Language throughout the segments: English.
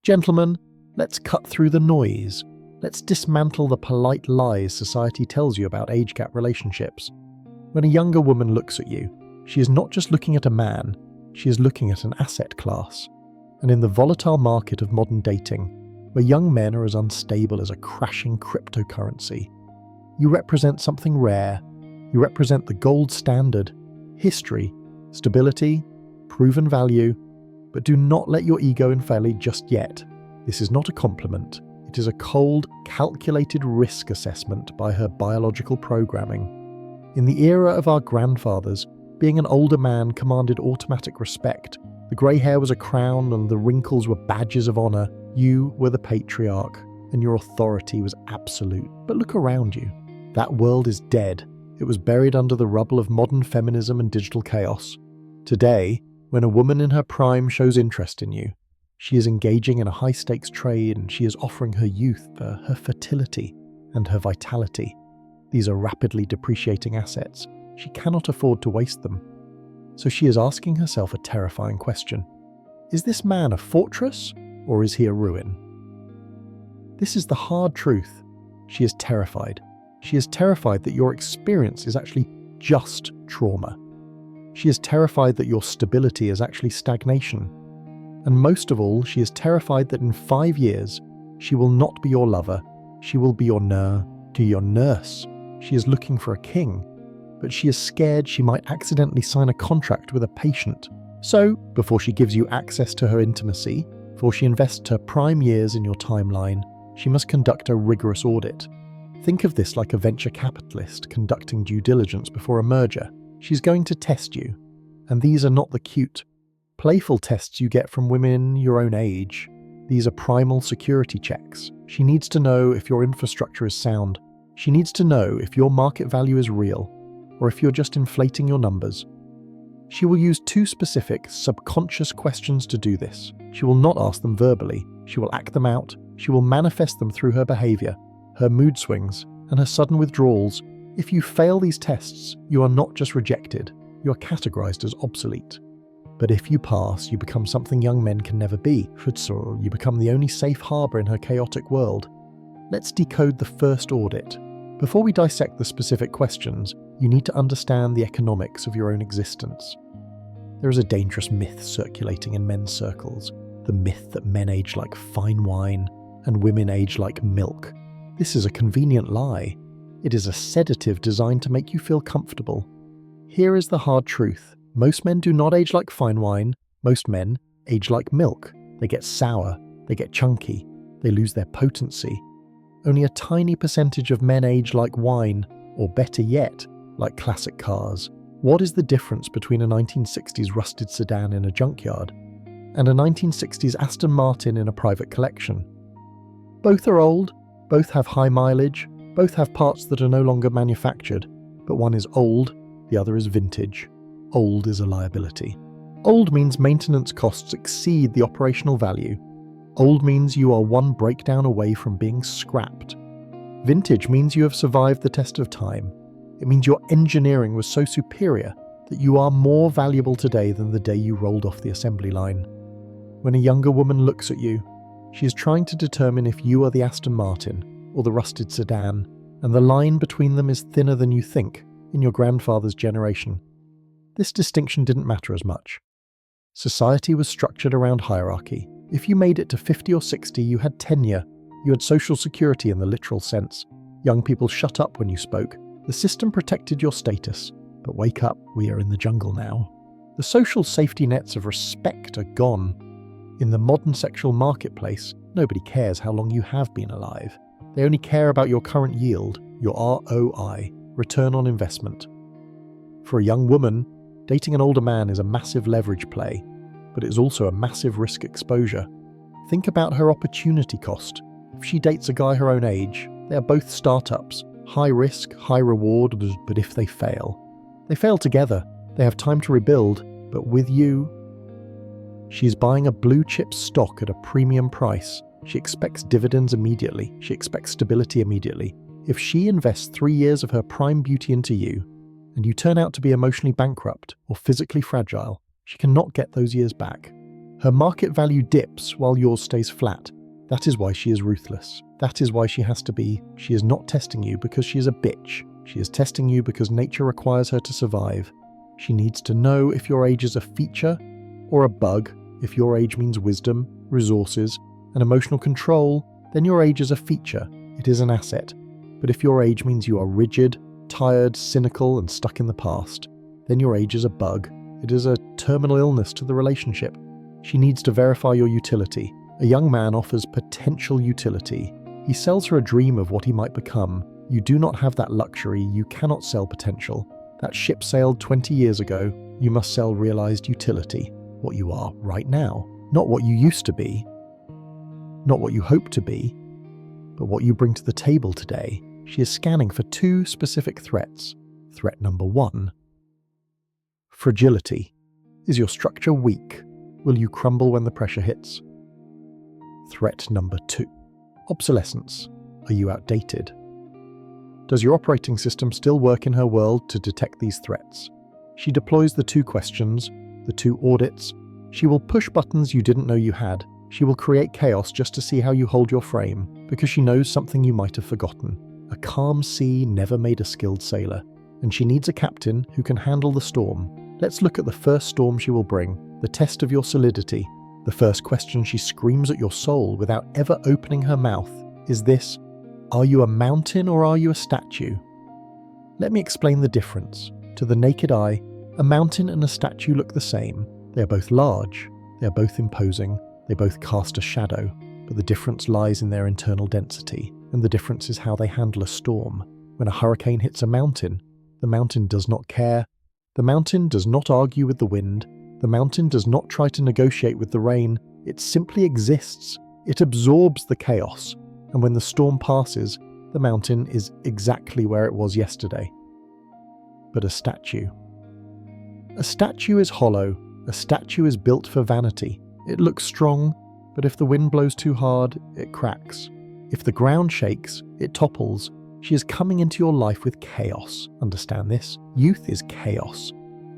Gentlemen, let's cut through the noise. Let's dismantle the polite lies society tells you about age gap relationships. When a younger woman looks at you, she is not just looking at a man, she is looking at an asset class. And in the volatile market of modern dating, where young men are as unstable as a crashing cryptocurrency, you represent something rare. You represent the gold standard, history, stability, proven value, but do not let your ego inflate just yet. This is not a compliment. It is a cold, calculated risk assessment by her biological programming. In the era of our grandfathers, being an older man commanded automatic respect. The grey hair was a crown and the wrinkles were badges of honour. You were the patriarch, and your authority was absolute. But look around you. That world is dead. It was buried under the rubble of modern feminism and digital chaos. Today, when a woman in her prime shows interest in you, she is engaging in a high-stakes trade and she is offering her youth, her fertility, and her vitality. These are rapidly depreciating assets. She cannot afford to waste them. So she is asking herself a terrifying question. Is this man a fortress, or is he a ruin? This is the hard truth. She is terrified. She is terrified that your experience is actually just trauma. She is terrified that your stability is actually stagnation. And most of all, she is terrified that in 5 years, she will not be your lover. She will be your nurse. She is looking for a king. But she is scared she might accidentally sign a contract with a patient. So, before she gives you access to her intimacy, before she invests her prime years in your timeline, she must conduct a rigorous audit. Think of this like a venture capitalist conducting due diligence before a merger. She's going to test you. And these are not the cute, playful tests you get from women your own age. These are primal security checks. She needs to know if your infrastructure is sound. She needs to know if your market value is real, or if you're just inflating your numbers. She will use 2 specific, subconscious questions to do this. She will not ask them verbally. She will act them out. She will manifest them through her behavior, her mood swings, and her sudden withdrawals. If you fail these tests, you are not just rejected, you are categorized as obsolete. But if you pass, you become something young men can never be. You become the only safe harbor in her chaotic world. Let's decode the first audit. Before we dissect the specific questions, you need to understand the economics of your own existence. There is a dangerous myth circulating in men's circles, the myth that men age like fine wine and women age like milk. This is a convenient lie. It is a sedative designed to make you feel comfortable. Here is the hard truth. Most men do not age like fine wine. Most men age like milk. They get sour, they get chunky, they lose their potency. Only a tiny percentage of men age like wine, or better yet, like classic cars. What is the difference between a 1960s rusted sedan in a junkyard and a 1960s Aston Martin in a private collection? Both are old, both have high mileage, both have parts that are no longer manufactured, but one is old, the other is vintage. Old is a liability. Old means maintenance costs exceed the operational value. Old means you are one breakdown away from being scrapped. Vintage means you have survived the test of time. It means your engineering was so superior that you are more valuable today than the day you rolled off the assembly line. When a younger woman looks at you, she is trying to determine if you are the Aston Martin or the rusted sedan, and the line between them is thinner than you think in your grandfather's generation. This distinction didn't matter as much. Society was structured around hierarchy. If you made it to 50 or 60, you had tenure. You had social security in the literal sense. Young people shut up when you spoke. The system protected your status. But wake up, we are in the jungle now. The social safety nets of respect are gone. In the modern sexual marketplace, nobody cares how long you have been alive. They only care about your current yield, your ROI, return on investment. For a young woman, dating an older man is a massive leverage play, but it is also a massive risk exposure. Think about her opportunity cost. If she dates a guy her own age, they are both startups, high risk, high reward, but if they fail together. They have time to rebuild, but with you, she's buying a blue chip stock at a premium price. She expects dividends immediately. She expects stability immediately. If she invests 3 years of her prime beauty into you, and you turn out to be emotionally bankrupt or physically fragile, she cannot get those years back. Her market value dips while yours stays flat. That is why she is ruthless. That is why she has to be. She is not testing you because she is a bitch. She is testing you because nature requires her to survive. She needs to know if your age is a feature or a bug. If your age means wisdom, resources, and emotional control, then your age is a feature. It is an asset. But if your age means you are rigid, tired, cynical, and stuck in the past, then your age is a bug. It is a terminal illness to the relationship. She needs to verify your utility. A young man offers potential utility. He sells her a dream of what he might become. You do not have that luxury. You cannot sell potential. That ship sailed 20 years ago. You must sell realized utility. What you are right now. Not what you used to be. Not what you hope to be. But what you bring to the table today. She is scanning for 2 specific threats. Threat number 1. Fragility. Is your structure weak? Will you crumble when the pressure hits? Threat number 2. Obsolescence. Are you outdated? Does your operating system still work in her world to detect these threats? She deploys the 2 questions, the 2 audits. She will push buttons you didn't know you had. She will create chaos just to see how you hold your frame, because she knows something you might have forgotten. A calm sea never made a skilled sailor, and she needs a captain who can handle the storm. Let's look at the first storm she will bring, the test of your solidity. The first question she screams at your soul without ever opening her mouth is this: are you a mountain or are you a statue? Let me explain the difference. To the naked eye, a mountain and a statue look the same. They are both large, they are both imposing, they both cast a shadow, but the difference lies in their internal density, and the difference is how they handle a storm. When a hurricane hits a mountain, the mountain does not care. The mountain does not argue with the wind. The mountain does not try to negotiate with the rain. It simply exists. It absorbs the chaos. And when the storm passes, the mountain is exactly where it was yesterday. But a statue. A statue is hollow. A statue is built for vanity. It looks strong, but if the wind blows too hard, it cracks. If the ground shakes, it topples. She is coming into your life with chaos. Understand this? Youth is chaos.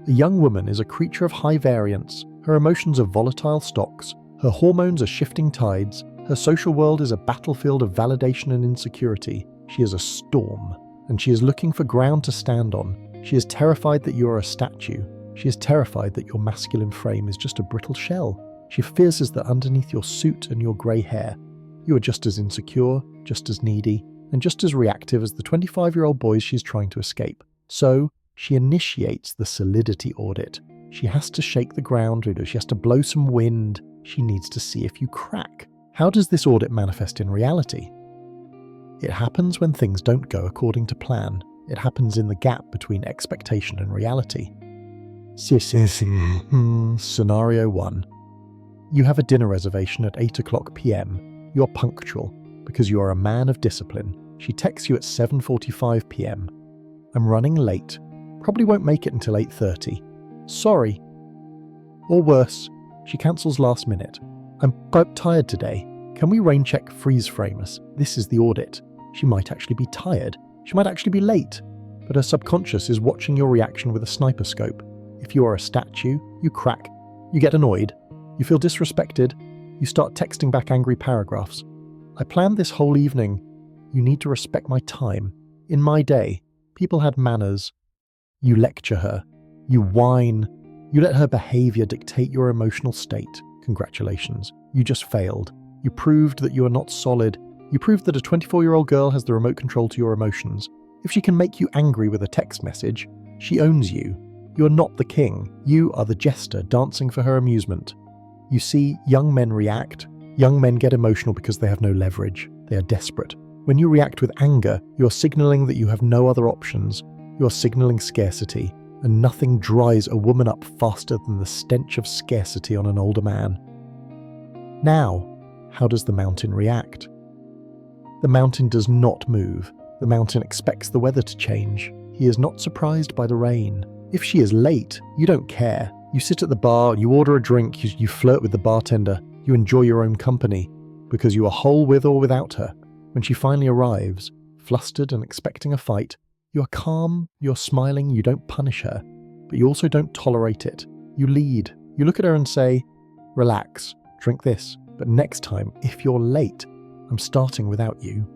A young woman is a creature of high variance. Her emotions are volatile stocks. Her hormones are shifting tides. Her social world is a battlefield of validation and insecurity. She is a storm, and she is looking for ground to stand on. She is terrified that you are a statue. She is terrified that your masculine frame is just a brittle shell. She fears that underneath your suit and your grey hair, you are just as insecure, just as needy, and just as reactive as the 25-year-old boys she's trying to escape. So, she initiates the solidity audit. She has to shake the ground, she has to blow some wind. She needs to see if you crack. How does this audit manifest in reality? It happens when things don't go according to plan. It happens in the gap between expectation and reality. Scenario 1. You have a dinner reservation at 8:00 p.m. You're punctual because you are a man of discipline. She texts you at 7:45 p.m. I'm running late. Probably won't make it until 8:30. Sorry. Or worse, she cancels last minute. I'm tired today. Can we rain check freeze frame us? This is the audit. She might actually be tired. She might actually be late. But her subconscious is watching your reaction with a sniper scope. If you are a statue, you crack. You get annoyed. You feel disrespected. You start texting back angry paragraphs. I planned this whole evening. You need to respect my time. In my day, people had manners. You lecture her. You whine. You let her behavior dictate your emotional state. Congratulations. You just failed. You proved that you are not solid. You proved that a 24-year-old girl has the remote control to your emotions. If she can make you angry with a text message, she owns you. You are not the king. You are the jester dancing for her amusement. You see, young men react. Young men get emotional because they have no leverage. They are desperate. When you react with anger, you are signaling that you have no other options. You are signaling scarcity, and nothing dries a woman up faster than the stench of scarcity on an older man. Now, how does the mountain react? The mountain does not move. The mountain expects the weather to change. He is not surprised by the rain. If she is late, you don't care. You sit at the bar, you order a drink, you flirt with the bartender, you enjoy your own company, because you are whole with or without her. When she finally arrives, flustered and expecting a fight, you are calm, you're smiling, you don't punish her, but you also don't tolerate it. You lead. You look at her and say, Relax, drink this, but next time, if you're late, I'm starting without you.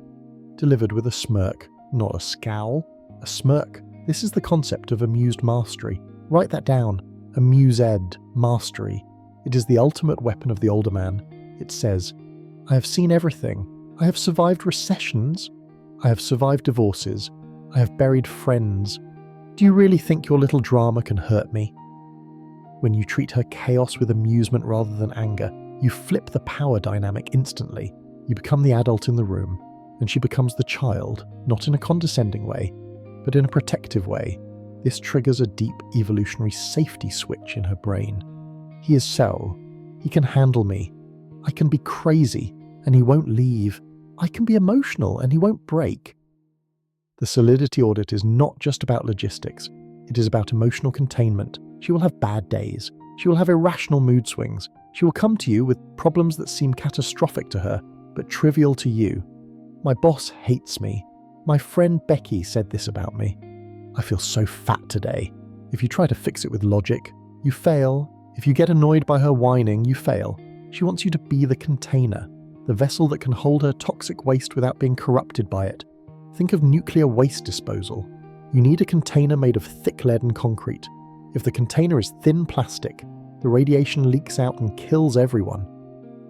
Delivered with a smirk, not a scowl. A smirk. This is the concept of amused mastery. Write that down. Amused mastery. It is the ultimate weapon of the older man. It says, I have seen everything. I have survived recessions. I have survived divorces. I have buried friends. Do you really think your little drama can hurt me? When you treat her chaos with amusement rather than anger, you flip the power dynamic instantly. You become the adult in the room, and she becomes the child, not in a condescending way, but in a protective way. This triggers a deep evolutionary safety switch in her brain. He is Cell. He can handle me. I can be crazy, and he won't leave. I can be emotional, and he won't break. The Solidity audit is not just about logistics. It is about emotional containment. She will have bad days. She will have irrational mood swings. She will come to you with problems that seem catastrophic to her, but trivial to you. My boss hates me. My friend Becky said this about me. I feel so fat today. If you try to fix it with logic, you fail. If you get annoyed by her whining, you fail. She wants you to be the container, the vessel that can hold her toxic waste without being corrupted by it. Think of nuclear waste disposal. You need a container made of thick lead and concrete. If the container is thin plastic, the radiation leaks out and kills everyone.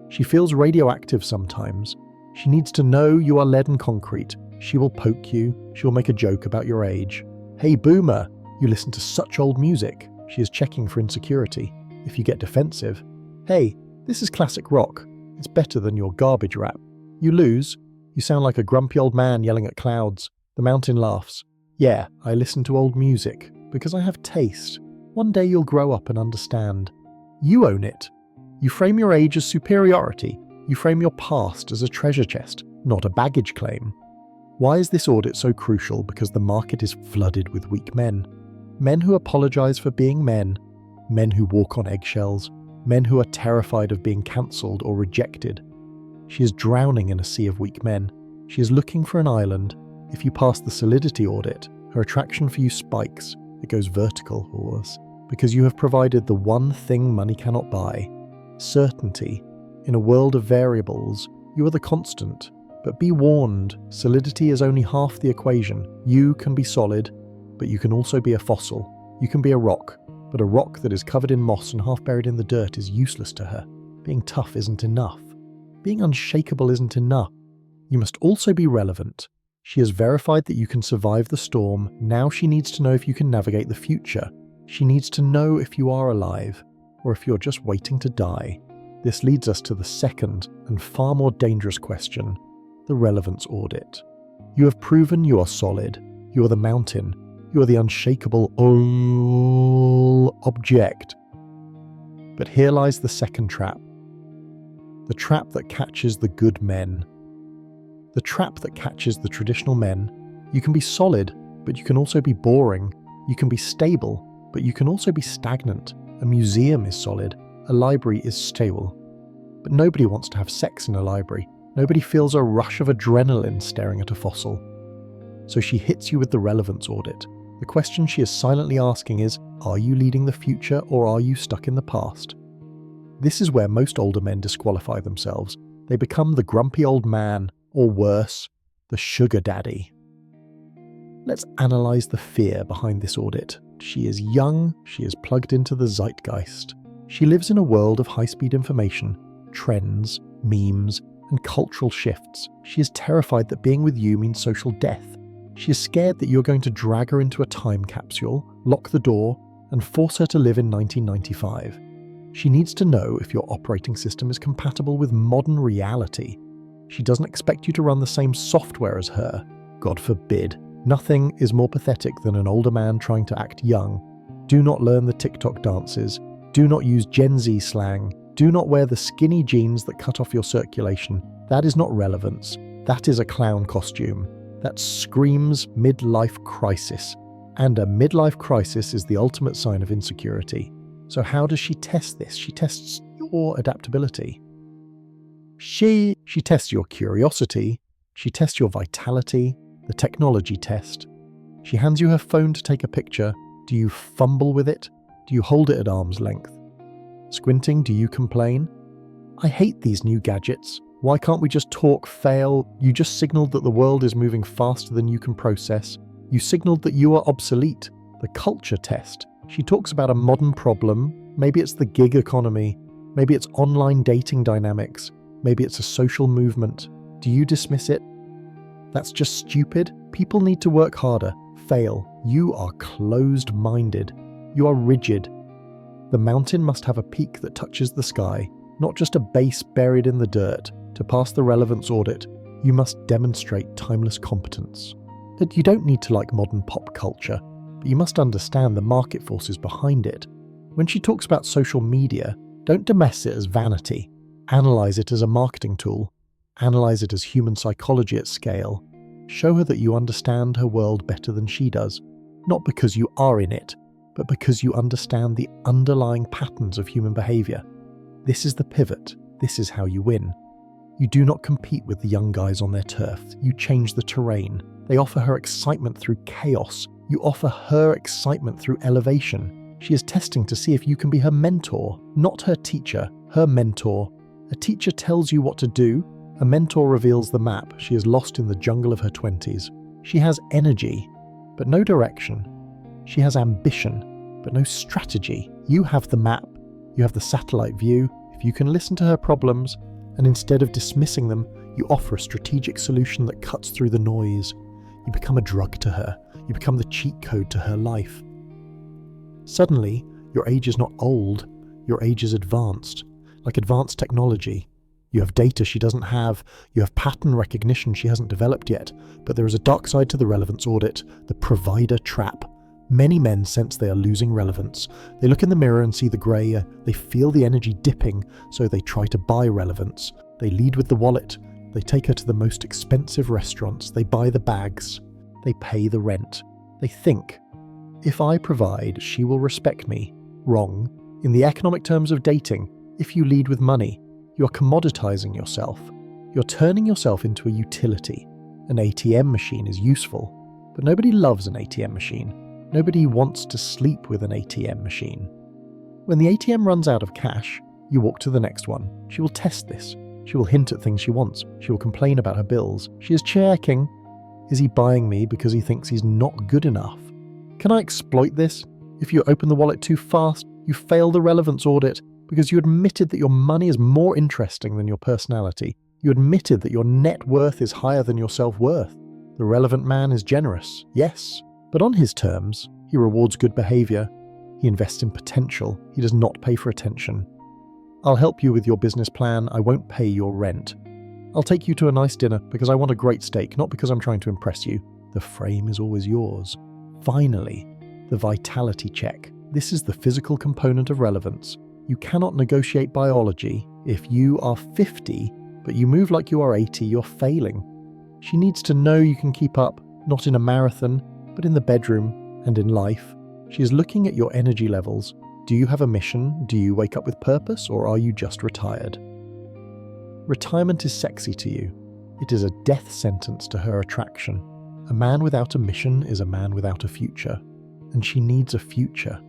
She feels radioactive sometimes. She needs to know you are lead and concrete. She will poke you. She will make a joke about your age. Hey boomer, you listen to such old music. She is checking for insecurity. If you get defensive, hey, this is classic rock. It's better than your garbage rap. You lose. You sound like a grumpy old man yelling at clouds. The mountain laughs. Yeah, I listen to old music because I have taste. One day you'll grow up and understand. You own it. You frame your age as superiority. You frame your past as a treasure chest, not a baggage claim. Why is this audit so crucial? Because the market is flooded with weak men. Men who apologize for being men. Men who walk on eggshells. Men who are terrified of being cancelled or rejected. She is drowning in a sea of weak men. She is looking for an island. If you pass the Solidity audit, her attraction for you spikes. It goes vertical, or worse, because you have provided the one thing money cannot buy. Certainty. In a world of variables, you are the constant. But be warned, solidity is only half the equation. You can be solid, but you can also be a fossil. You can be a rock, but a rock that is covered in moss and half buried in the dirt is useless to her. Being tough isn't enough. Being unshakable isn't enough. You must also be relevant. She has verified that you can survive the storm. Now she needs to know if you can navigate the future. She needs to know if you are alive, or if you're just waiting to die. This leads us to the second and far more dangerous question, the relevance audit. You have proven you are solid. You are the mountain. You are the unshakable object. But here lies the second trap. The trap that catches the good men. The trap that catches the traditional men. You can be solid, but you can also be boring. You can be stable, but you can also be stagnant. A museum is solid. A library is stable. But nobody wants to have sex in a library. Nobody feels a rush of adrenaline staring at a fossil. So she hits you with the relevance audit. The question she is silently asking is, are you leading the future or are you stuck in the past? This is where most older men disqualify themselves. They become the grumpy old man, or worse, the sugar daddy. Let's analyze the fear behind this audit. She is young, she is plugged into the zeitgeist. She lives in a world of high-speed information, trends, memes, and cultural shifts. She is terrified that being with you means social death. She is scared that you're going to drag her into a time capsule, lock the door, and force her to live in 1995. She needs to know if your operating system is compatible with modern reality. She doesn't expect you to run the same software as her. God forbid. Nothing is more pathetic than an older man trying to act young. Do not learn the TikTok dances. Do not use Gen Z slang. Do not wear the skinny jeans that cut off your circulation. That is not relevance. That is a clown costume. That screams midlife crisis. And a midlife crisis is the ultimate sign of insecurity. So how does she test this? She tests your adaptability. She tests your curiosity. She tests your vitality, the technology test. She hands you her phone to take a picture. Do you fumble with it? Do you hold it at arm's length? Squinting, do you complain? I hate these new gadgets. Why can't we just talk? Fail. You just signaled that the world is moving faster than you can process. You signaled that you are obsolete. The culture test. She talks about a modern problem. Maybe it's the gig economy. Maybe it's online dating dynamics. Maybe it's a social movement. Do you dismiss it? That's just stupid. People need to work harder. Fail. You are closed-minded. You are rigid. The mountain must have a peak that touches the sky, not just a base buried in the dirt. To pass the relevance audit, you must demonstrate timeless competence. That you don't need to like modern pop culture, but you must understand the market forces behind it. When she talks about social media, don't dismiss it as vanity. Analyze it as a marketing tool. Analyze it as human psychology at scale. Show her that you understand her world better than she does, not because you are in it, but because you understand the underlying patterns of human behavior. This is the pivot. This is how you win. You do not compete with the young guys on their turf. You change the terrain. They offer her excitement through chaos. You offer her excitement through elevation. She is testing to see if you can be her mentor, not her teacher, her mentor. A teacher tells you what to do. A mentor reveals the map. She is lost in the jungle of her 20s. She has energy, but no direction. She has ambition, but no strategy. You have the map. You have the satellite view. If you can listen to her problems, and instead of dismissing them, you offer a strategic solution that cuts through the noise, you become a drug to her. You become the cheat code to her life. Suddenly, your age is not old. Your age is advanced, like advanced technology. You have data she doesn't have. You have pattern recognition she hasn't developed yet. But there is a dark side to the relevance audit, the provider trap. Many men sense they are losing relevance. They look in the mirror and see the grey. They feel the energy dipping, so they try to buy relevance. They lead with the wallet. They take her to the most expensive restaurants. They buy the bags. They pay the rent. They think, if I provide, she will respect me. Wrong. In the economic terms of dating, if you lead with money, you are commoditizing yourself. You're turning yourself into a utility. An ATM machine is useful, but nobody loves an ATM machine. Nobody wants to sleep with an ATM machine. When the ATM runs out of cash, you walk to the next one. She will test this. She will hint at things she wants. She will complain about her bills. She is checking. Is he buying me because he thinks he's not good enough? Can I exploit this? If you open the wallet too fast, you fail the relevance audit because you admitted that your money is more interesting than your personality. You admitted that your net worth is higher than your self-worth. The relevant man is generous, yes, but on his terms. He rewards good behavior. He invests in potential. He does not pay for attention. I'll help you with your business plan. I won't pay your rent. I'll take you to a nice dinner because I want a great steak, not because I'm trying to impress you. The frame is always yours. Finally, the vitality check. This is the physical component of relevance. You cannot negotiate biology. If you are 50, but you move like you are 80, you're failing. She needs to know you can keep up, not in a marathon, but in the bedroom and in life. She is looking at your energy levels. Do you have a mission? Do you wake up with purpose, or are you just retired? Retirement is sexy to you. It is a death sentence to her attraction. A man without a mission is a man without a future, and she needs a future.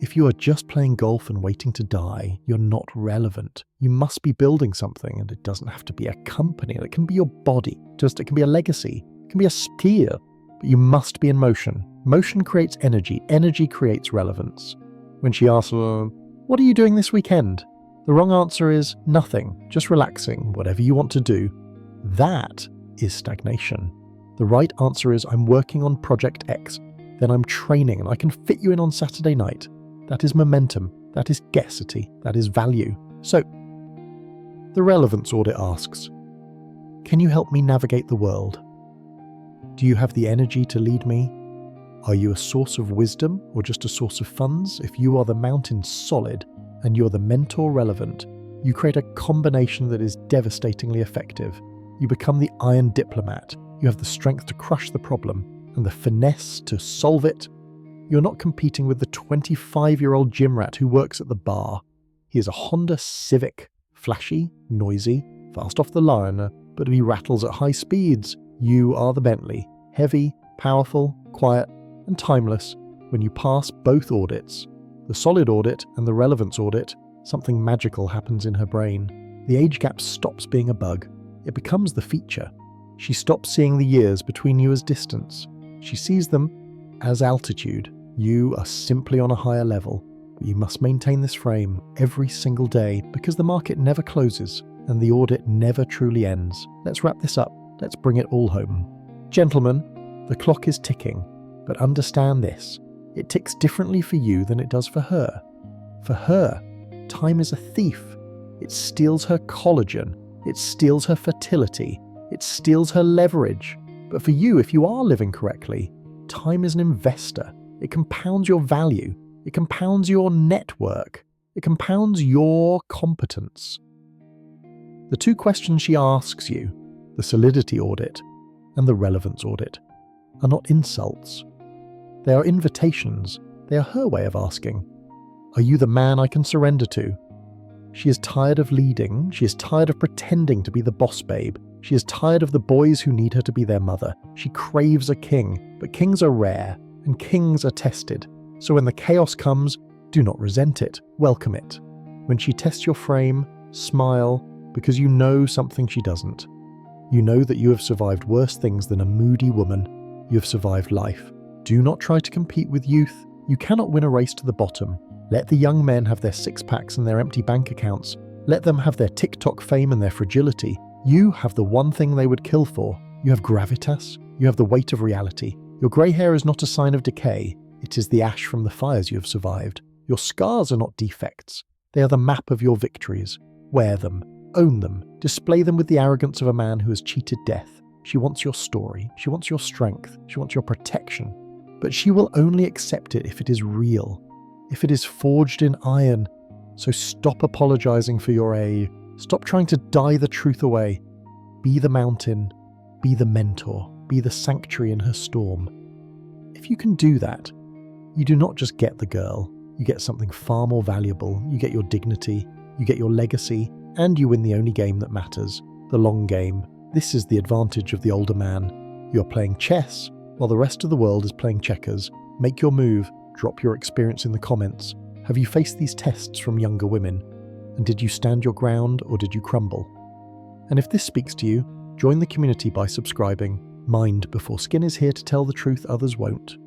If you are just playing golf and waiting to die, you're not relevant. You must be building something, and it doesn't have to be a company. It can be your body. It can be a legacy. It can be a skill. But you must be in motion. Motion creates energy. Energy creates relevance. When she asks, what are you doing this weekend? The wrong answer is nothing, just relaxing, whatever you want to do. That is stagnation. The right answer is, I'm working on Project X. Then I'm training and I can fit you in on Saturday night. That is momentum. That is scarcity. That is value. So, the relevance audit asks, can you help me navigate the world? Do you have the energy to lead me? Are you a source of wisdom or just a source of funds? If you are the mountain solid and you're the mentor relevant, you create a combination that is devastatingly effective. You become the iron diplomat. You have the strength to crush the problem and the finesse to solve it. You're not competing with the 25-year-old gym rat who works at the bar. He is a Honda Civic, flashy, noisy, fast off the line, but he rattles at high speeds. You are the Bentley, heavy, powerful, quiet, and timeless. When you pass both audits, the solid audit and the relevance audit, something magical happens in her brain. The age gap stops being a bug. It becomes the feature. She stops seeing the years between you as distance. She sees them as altitude. You are simply on a higher level. But you must maintain this frame every single day because the market never closes and the audit never truly ends. Let's wrap this up. Let's bring it all home. Gentlemen, the clock is ticking, but understand this. It ticks differently for you than it does for her. For her, time is a thief. It steals her collagen. It steals her fertility. It steals her leverage. But for you, if you are living correctly, time is an investor. It compounds your value. It compounds your network. It compounds your competence. The two questions she asks you, the Solidity audit and the Relevance audit, are not insults. They are invitations. They are her way of asking, are you the man I can surrender to? She is tired of leading. She is tired of pretending to be the boss babe. She is tired of the boys who need her to be their mother. She craves a king, but kings are rare and kings are tested. So when the chaos comes, do not resent it. Welcome it. When she tests your frame, smile, because you know something she doesn't. You know that you have survived worse things than a moody woman. You have survived life. Do not try to compete with youth. You cannot win a race to the bottom. Let the young men have their six-packs and their empty bank accounts. Let them have their TikTok fame and their fragility. You have the one thing they would kill for. You have gravitas. You have the weight of reality. Your grey hair is not a sign of decay. It is the ash from the fires you have survived. Your scars are not defects. They are the map of your victories. Wear them. Own them. Display them with the arrogance of a man who has cheated death. She wants your story. She wants your strength. She wants your protection. But she will only accept it if it is real. If it is forged in iron. So stop apologizing for your A. Stop trying to dye the truth away. Be the mountain. Be the mentor. Be the sanctuary in her storm. If you can do that, you do not just get the girl. You get something far more valuable. You get your dignity. You get your legacy. And you win the only game that matters. The long game. This is the advantage of the older man. You are playing chess, while the rest of the world is playing checkers. Make your move. Drop your experience in the comments. Have you faced these tests from younger women? And did you stand your ground or did you crumble? And if this speaks to you, join the community by subscribing. Mind before skin is here to tell the truth others won't.